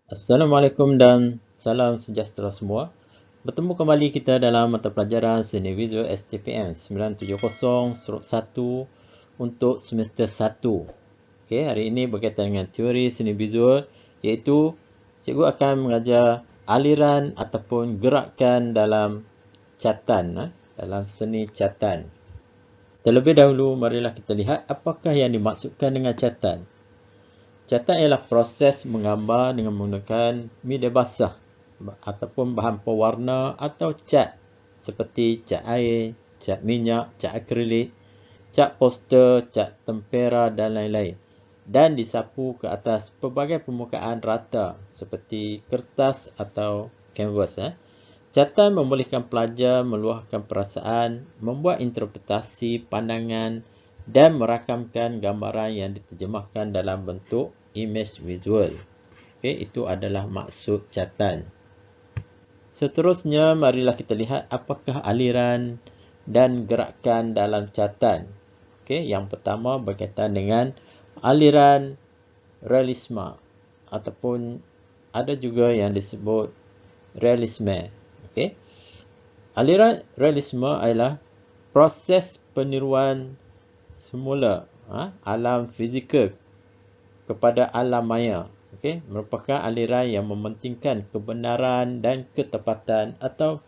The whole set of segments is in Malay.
Assalamualaikum dan salam sejahtera semua. Bertemu kembali kita dalam mata pelajaran Seni Visual STPM 970/1 untuk semester 1. Okey, hari ini berkaitan dengan teori seni visual iaitu cikgu akan mengajar aliran ataupun gerakan dalam catatan, dalam seni catatan. Terlebih dahulu, marilah kita lihat apakah yang dimaksudkan dengan catatan. Catatan ialah proses menggambar dengan menggunakan media basah ataupun bahan pewarna atau cat seperti cat air, cat minyak, cat akrilik, cat poster, cat tempera dan lain-lain, dan disapu ke atas pelbagai permukaan rata seperti kertas atau kanvas. Catatan membolehkan pelajar meluahkan perasaan, membuat interpretasi pandangan dan merakamkan gambaran yang diterjemahkan dalam bentuk image visual. Okey, itu adalah maksud catatan. Seterusnya, marilah kita lihat apakah aliran dan gerakan dalam catatan. Okey, yang pertama berkaitan dengan aliran realisme ataupun ada juga yang disebut realisme. Okey. Aliran realisme adalah proses peniruan semula alam fizikal kepada alam maya. Okey, merupakan aliran yang mementingkan kebenaran dan ketepatan atau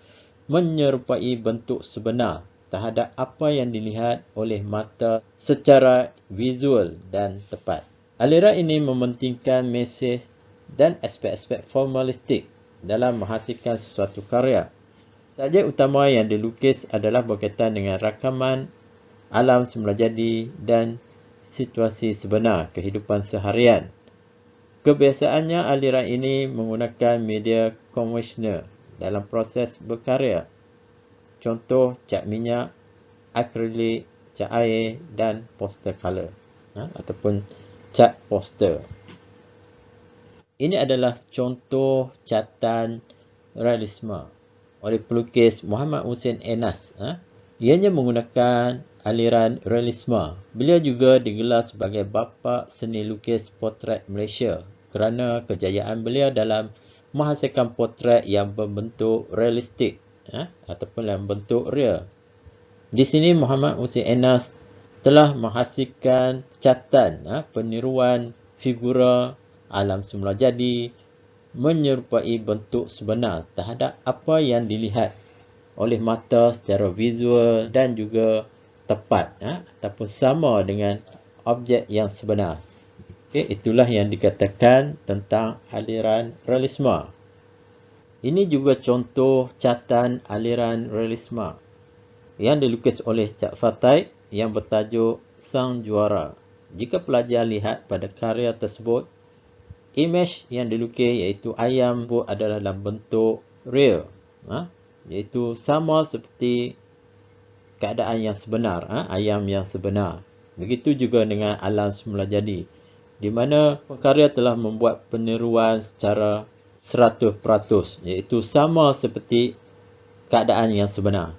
menyerupai bentuk sebenar terhadap apa yang dilihat oleh mata secara visual dan tepat. Aliran ini mementingkan mesej dan aspek-aspek formalistik dalam menghasilkan sesuatu karya. Subjek utama yang dilukis adalah berkaitan dengan rakaman alam semula jadi dan situasi sebenar kehidupan seharian. Kebiasaannya aliran ini menggunakan media konvensional dalam proses berkarya. Contoh cat minyak, akrilik, cat air dan poster color ataupun cat poster. Ini adalah contoh catatan realisme oleh pelukis Muhammad Hussein Enas. Ianya menggunakan aliran realisme. Beliau juga digelar sebagai bapa seni lukis potret Malaysia kerana kejayaan beliau dalam menghasilkan potret yang berbentuk realistik ataupun dalam bentuk real. Di sini Muhammad Hussein Enas telah menghasilkan catatan peniruan figura alam semula jadi menyerupai bentuk sebenar terhadap apa yang dilihat oleh mata secara visual dan juga tepat ataupun sama dengan objek yang sebenar. Okey, itulah yang dikatakan tentang aliran realisme. Ini juga contoh catatan aliran realisme yang dilukis oleh Cak Fatai yang bertajuk Sang Juara. Jika pelajar lihat pada karya tersebut, imej yang dilukis iaitu ayam adalah dalam bentuk real, iaitu sama seperti keadaan yang sebenar, ayam yang sebenar. Begitu juga dengan alam semula jadi, di mana pengkarya telah membuat peniruan secara 100%, iaitu sama seperti keadaan yang sebenar.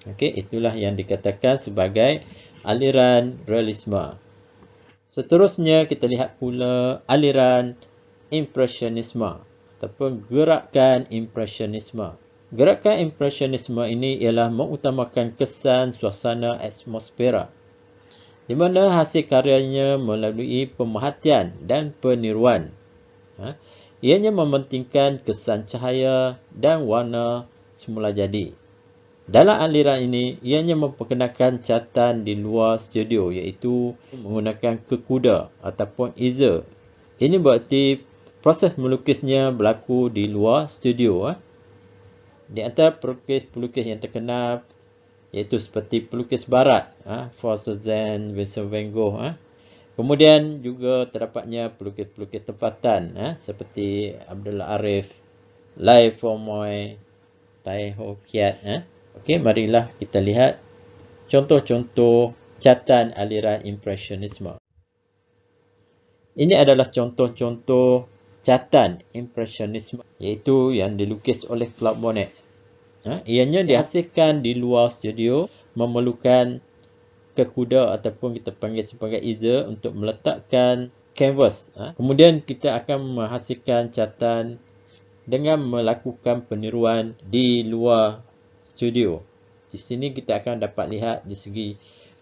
Okey, itulah yang dikatakan sebagai aliran realisme. Seterusnya kita lihat pula aliran impresionisme ataupun gerakan impresionisme. Gerakan impresionisme ini ialah mengutamakan kesan suasana atmosfera, di mana hasil karyanya melalui pemerhatian dan peniruan. Ianya mementingkan kesan cahaya dan warna semula jadi. Dalam aliran ini, ianya memperkenalkan catatan di luar studio iaitu menggunakan kekuda ataupun easel. Ini berarti proses melukisnya berlaku di luar studio. Di antara pelukis-pelukis yang terkenal iaitu seperti pelukis barat, Cezanne, Vincent van Gogh. Kemudian juga terdapatnya pelukis-pelukis tempatan seperti Abdullah Arif, Lai Formoy, Tai Ho Kiat. Okey, marilah kita lihat contoh-contoh catatan aliran impresionisme. Ini adalah contoh-contoh catatan impresionisme iaitu yang dilukis oleh Claude Monet. Ianya dihasilkan di luar studio, memerlukan kekuda ataupun kita panggil sebagai easel untuk meletakkan canvas. Kemudian kita akan menghasilkan catatan dengan melakukan peniruan di luar studio. Di sini kita akan dapat lihat di segi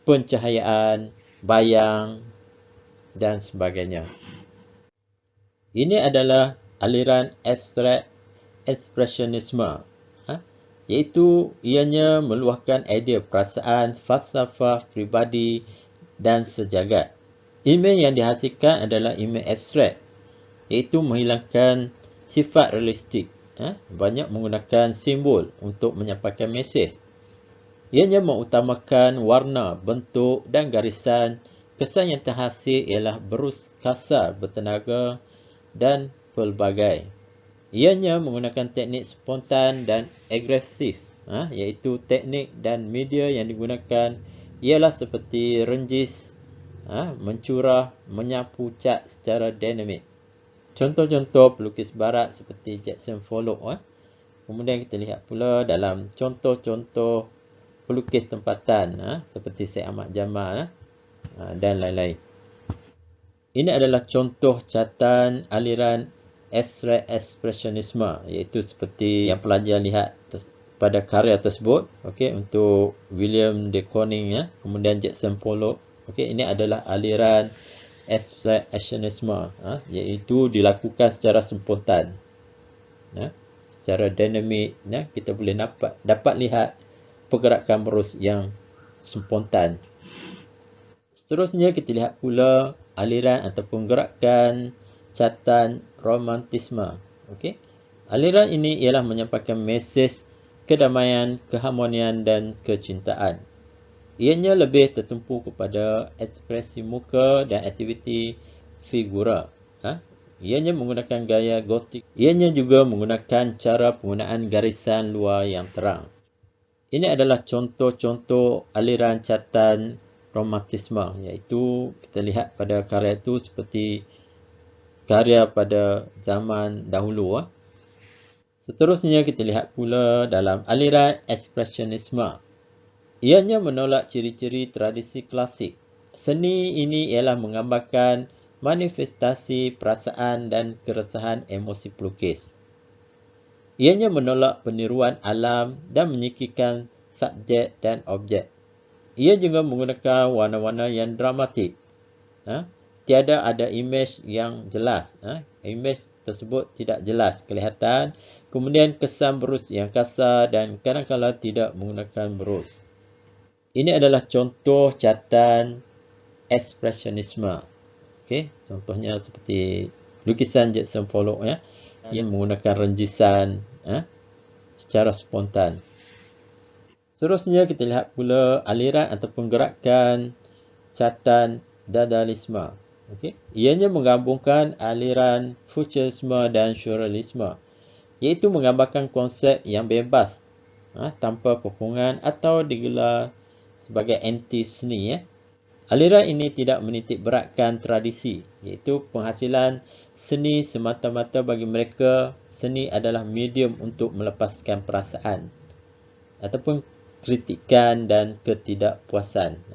pencahayaan, bayang dan sebagainya. Ini adalah aliran abstrak ekspresionisme, iaitu ianya meluahkan idea perasaan, falsafah, peribadi dan sejagat. Imej yang dihasilkan adalah imej abstrak, iaitu menghilangkan sifat realistik, banyak menggunakan simbol untuk menyampaikan mesej. Ianya mengutamakan warna, bentuk dan garisan. Kesan yang terhasil ialah berus kasar, bertenaga dan pelbagai. Ianya menggunakan teknik spontan dan agresif, iaitu teknik dan media yang digunakan ialah seperti renjis, mencurah, menyapu cat secara dinamik. Contoh-contoh pelukis barat seperti Jackson Pollock. Kemudian kita lihat pula dalam contoh-contoh pelukis tempatan seperti Syed Ahmad Jamal dan lain-lain. Ini adalah contoh catatan aliran abstrak ekspresionisme, iaitu seperti yang pelajar lihat pada karya tersebut. Okey, untuk William de Kooning, kemudian Jackson Pollock. Okey, ini adalah aliran abstrak ekspresionisme, iaitu dilakukan secara spontan, secara dinamik. Kita boleh dapat lihat pergerakan berus yang spontan. Seterusnya kita lihat pula aliran ataupun gerakan catatan romantisme. Okey. Aliran ini ialah menyampaikan mesej kedamaian, keharmonian dan kecintaan. Ianya lebih tertumpu kepada ekspresi muka dan aktiviti figura. Ianya menggunakan gaya gotik. Ianya juga menggunakan cara penggunaan garisan luar yang terang. Ini adalah contoh-contoh aliran catatan romantisme, iaitu kita lihat pada karya itu seperti karya pada zaman dahulu. Seterusnya kita lihat pula dalam aliran ekspresionisme. Ianya menolak ciri-ciri tradisi klasik. Seni ini ialah menggambarkan manifestasi perasaan dan keresahan emosi pelukis. Ianya menolak peniruan alam dan menyingkirkan subjek dan objek. Ia juga menggunakan warna-warna yang dramatik. Tiada ada imej yang jelas. Imej tersebut tidak jelas kelihatan. Kemudian kesan berus yang kasar dan kadang-kadang tidak menggunakan berus. Ini adalah contoh catatan ekspresionisme. Okey, contohnya seperti lukisan Jackson Pollock yang menggunakan renjisan secara spontan. Seterusnya kita lihat pula aliran ataupun gerakan catatan dadaisme. Okey, ianya menggabungkan aliran futurisme dan surrealisme, iaitu menggambarkan konsep yang bebas tanpa kepungan atau digelar sebagai anti seni. Aliran ini tidak menitik beratkan tradisi, iaitu penghasilan seni semata-mata bagi mereka. Seni adalah medium untuk melepaskan perasaan ataupun kritikan dan ketidakpuasan.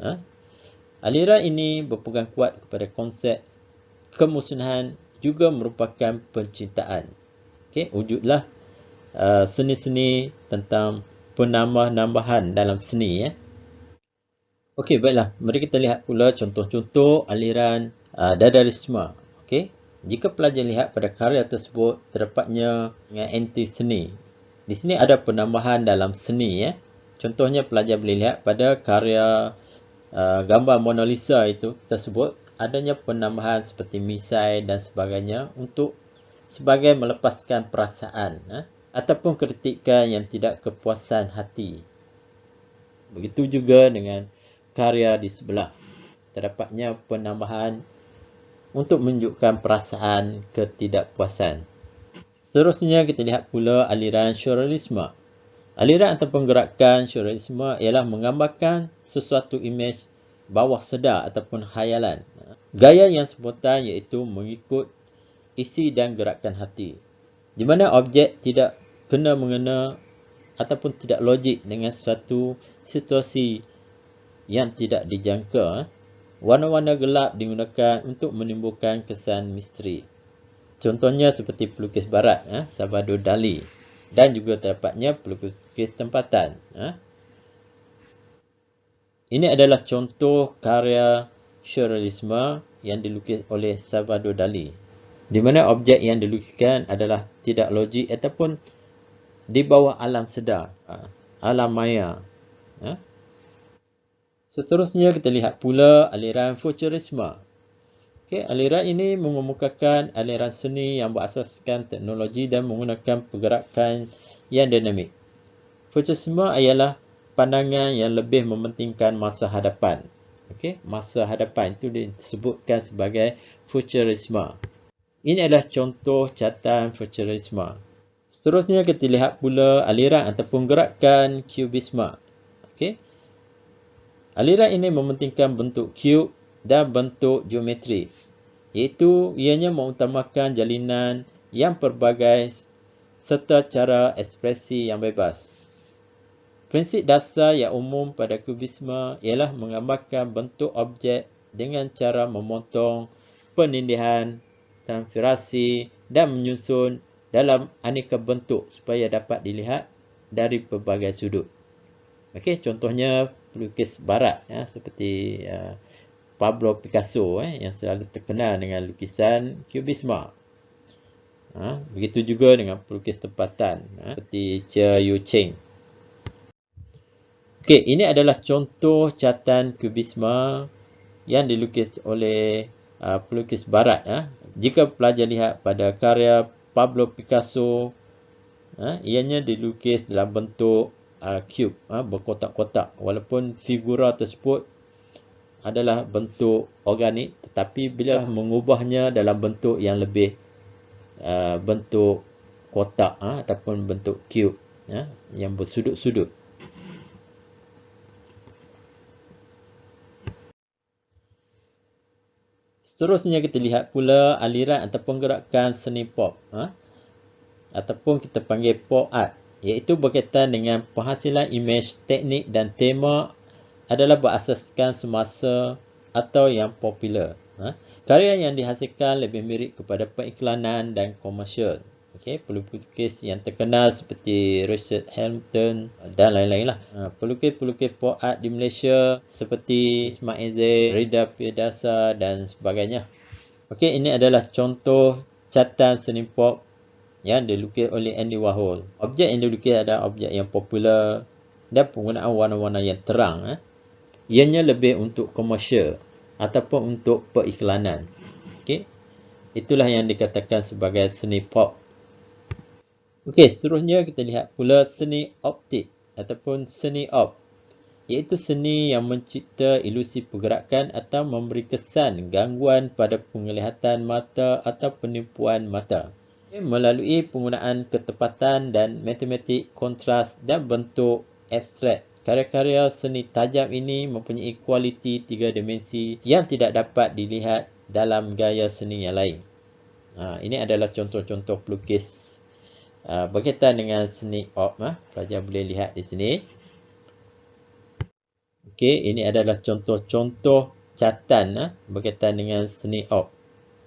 Aliran ini berpegang kuat kepada konsep kemusnahan juga merupakan pencintaan. Okey, wujudlah seni-seni tentang penambah-nambahan dalam seni. Okey, baiklah. Mari kita lihat pula contoh-contoh aliran dadaisme. Okey, jika pelajar lihat pada karya tersebut terdapatnya anti seni. Di sini ada penambahan dalam seni. Contohnya pelajar boleh lihat pada karya gambar Mona Lisa itu tersebut adanya penambahan seperti misai dan sebagainya untuk sebagai melepaskan perasaan ataupun kritikan yang tidak kepuasan hati. Begitu juga dengan karya di sebelah. Terdapatnya penambahan untuk menunjukkan perasaan ketidakpuasan. Seterusnya kita lihat pula aliran surrealisme. Aliran ataupun gerakan surrealisme ialah menggambarkan sesuatu imej bawah sedar ataupun khayalan. Gaya yang spontan iaitu mengikut isi dan gerakan hati, di mana objek tidak kena-mengena ataupun tidak logik dengan suatu situasi yang tidak dijangka. Warna-warna gelap digunakan untuk menimbulkan kesan misteri. Contohnya seperti pelukis barat, Salvador Dali. Dan juga terdapatnya pelukis tempatan. Ini adalah contoh karya surrealisme yang dilukis oleh Salvador Dali, di mana objek yang dilukiskan adalah tidak logik ataupun di bawah alam sedar, alam maya. Seterusnya kita lihat pula aliran futurisme. Aliran ini mengemukakan aliran seni yang berasaskan teknologi dan menggunakan pergerakan yang dinamik. Futurisme ialah pandangan yang lebih mementingkan masa hadapan. Masa hadapan itu disebutkan sebagai futurisme. Ini adalah contoh catatan futurisme. Seterusnya kita lihat pula aliran ataupun gerakan kubisme. Aliran ini mementingkan bentuk cube dan bentuk geometri, iaitu ianya mengutamakan jalinan yang pelbagai serta cara ekspresi yang bebas. Prinsip dasar yang umum pada kubisme ialah menggambarkan bentuk objek dengan cara memotong, penindihan, transferasi dan menyusun dalam aneka bentuk supaya dapat dilihat dari pelbagai sudut. Contohnya pelukis barat seperti Pablo Picasso yang selalu terkenal dengan lukisan kubisme. Begitu juga dengan pelukis tempatan seperti Che Yu Cheng. Ini adalah contoh catatan kubisme yang dilukis oleh pelukis barat. Jika pelajar lihat pada karya Pablo Picasso, ianya dilukis dalam bentuk cube, berkotak-kotak, walaupun figura tersebut adalah bentuk organik, tetapi bila mengubahnya dalam bentuk yang lebih bentuk kotak ataupun bentuk cube yang bersudut-sudut. Seterusnya kita lihat pula aliran ataupun gerakan seni pop, ataupun kita panggil pop art, iaitu berkaitan dengan penghasilan imej, teknik dan tema adalah berasaskan semasa atau yang popular. Karya yang dihasilkan lebih mirip kepada periklanan dan komersial. Pelukis yang terkenal seperti Richard Hampton dan lain-lain lah. Pelukis-pelukis pop art di Malaysia seperti Ismail Zaid, Rida Firdausa dan sebagainya. Ini adalah contoh catatan seni pop yang dilukis oleh Andy Warhol. Objek yang dilukis adalah objek yang popular dan penggunaan warna-warna yang terang. Ianya lebih untuk komersial ataupun untuk periklanan. Itulah yang dikatakan sebagai seni pop. Seterusnya kita lihat pula seni optik ataupun seni op, iaitu seni yang mencipta ilusi pergerakan atau memberi kesan gangguan pada penglihatan mata atau penipuan mata melalui penggunaan ketepatan dan matematik, kontras dan bentuk abstrak. Karya-karya seni tajam ini mempunyai kualiti 3 dimensi yang tidak dapat dilihat dalam gaya seni yang lain. Ini adalah contoh-contoh pelukis berkaitan dengan seni op. Pelajar boleh lihat di sini. Ini adalah contoh-contoh catatan berkaitan dengan seni op.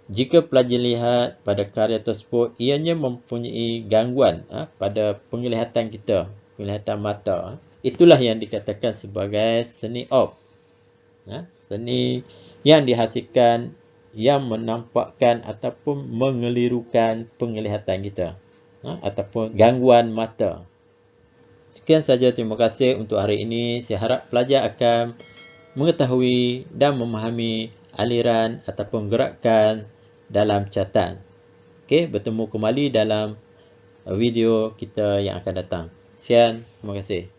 Jika pelajar lihat pada karya tersebut, ianya mempunyai gangguan pada penglihatan kita, penglihatan mata. Itulah yang dikatakan sebagai seni op. Seni yang dihasilkan yang menampakkan ataupun mengelirukan penglihatan kita ataupun gangguan mata. Sekian saja, terima kasih untuk hari ini. Saya harap pelajar akan mengetahui dan memahami aliran ataupun gerakan dalam catatan. Bertemu kembali dalam video kita yang akan datang. Sekian, terima kasih.